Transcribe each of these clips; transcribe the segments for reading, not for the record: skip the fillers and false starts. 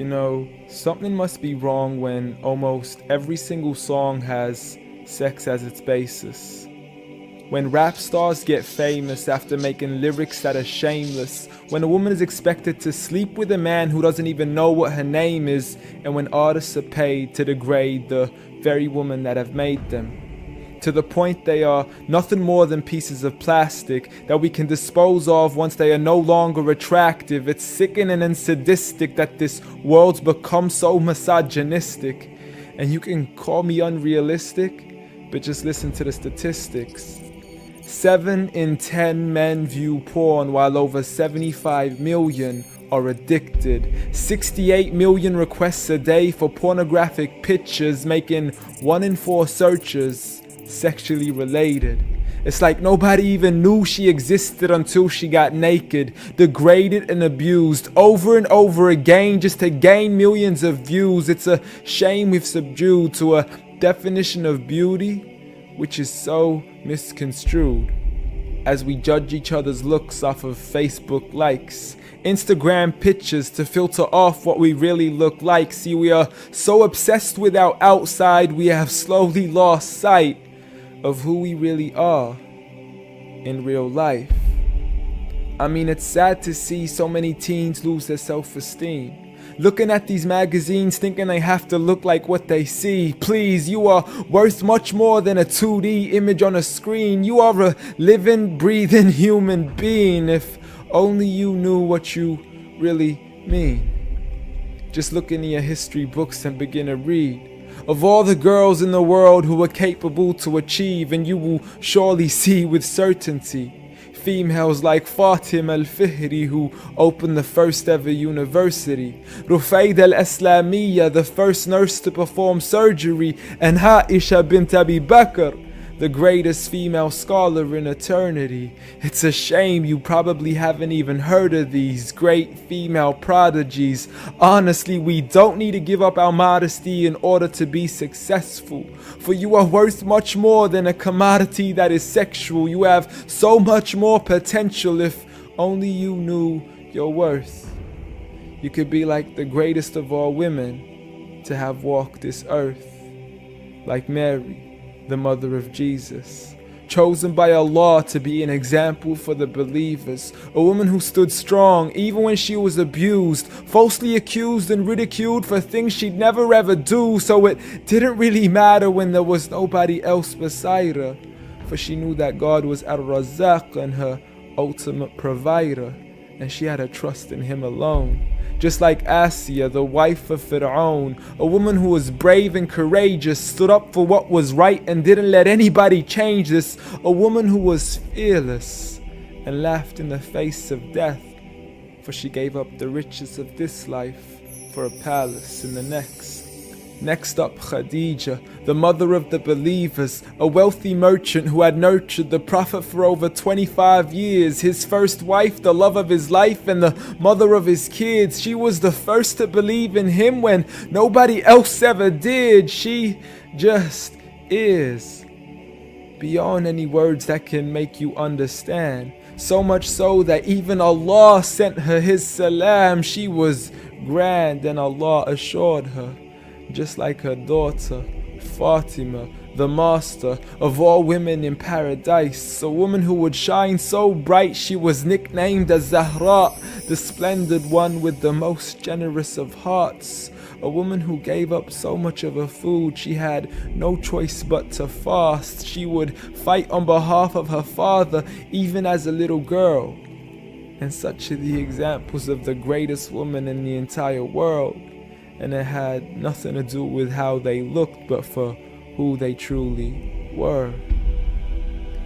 You know, something must be wrong when almost every single song has sex as its basis. When rap stars get famous after making lyrics that are shameless. When a woman is expected to sleep with a man who doesn't even know what her name is. And when artists are paid to degrade the very women that have made them. To the point they are nothing more than pieces of plastic that we can dispose of once they are no longer attractive. It's sickening and sadistic that this world's become so misogynistic. And you can call me unrealistic, but just listen to the statistics. 7 in 10 men view porn, while over 75 million are addicted. 68 million requests a day for pornographic pictures, making 1 in 4 searches sexually related. It's like nobody even knew she existed until she got naked, degraded and abused over and over again just to gain millions of views. It's a shame we've subdued to a definition of beauty which is so misconstrued, as we judge each other's looks off of Facebook likes, Instagram pictures to filter off what we really look like. See, we are so obsessed with our outside, we have slowly lost sight of who we really are in real life. I mean, it's sad to see so many teens lose their self-esteem. Looking at these magazines thinking they have to look like what they see. Please, you are worth much more than a 2D image on a screen. You are a living, breathing human being. If only you knew what you really mean. Just look into your history books and begin to read of all the girls in the world who are capable to achieve, and you will surely see with certainty females like Fatima al-Fihri, who opened the first ever university, Rufaida al-Islamiyya, the first nurse to perform surgery, and Aisha bint Abi Bakr, the greatest female scholar in eternity. It's a shame you probably haven't even heard of these great female prodigies. Honestly, we don't need to give up our modesty in order to be successful, for you are worth much more than a commodity that is sexual. You have so much more potential if only you knew your worth. You could be like the greatest of all women to have walked this earth, like Mary, the mother of Jesus, chosen by Allah to be an example for the believers, a woman who stood strong even when she was abused, falsely accused and ridiculed for things she'd never ever do, so it didn't really matter when there was nobody else beside her, for she knew that God was Ar-Razzaq and her ultimate provider, and she had a trust in Him alone. Just like Asiya, the wife of Fir'aun, a woman who was brave and courageous, stood up for what was right and didn't let anybody change this. A woman who was fearless and laughed in the face of death, for she gave up the riches of this life for a palace in the next. Next up, Khadija, the mother of the believers, a wealthy merchant who had nurtured the Prophet for over 25 years, his first wife, the love of his life, and the mother of his kids. She was the first to believe in him when nobody else ever did. She just is, beyond any words that can make you understand. So much so that even Allah sent her His salam. She was grand, and Allah assured her, just like her daughter, Fatima, the master of all women in paradise, a woman who would shine so bright she was nicknamed as Zahra, the splendid one with the most generous of hearts, a woman who gave up so much of her food she had no choice but to fast. She would fight on behalf of her father even as a little girl. And such are the examples of the greatest woman in the entire world. And it had nothing to do with how they looked, but for who they truly were.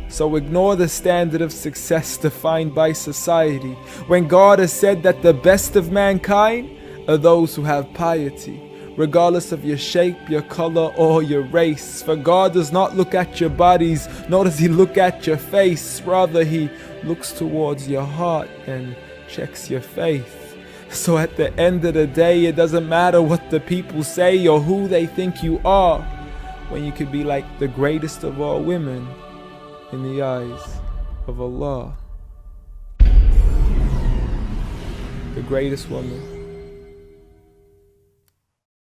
So ignore the standard of success defined by society, when God has said that the best of mankind are those who have piety, regardless of your shape, your color, or your race. For God does not look at your bodies, nor does He look at your face. Rather, He looks towards your heart and checks your faith. So at the end of the day, it doesn't matter what the people say or who they think you are, when you could be like the greatest of all women in the eyes of Allah. The greatest woman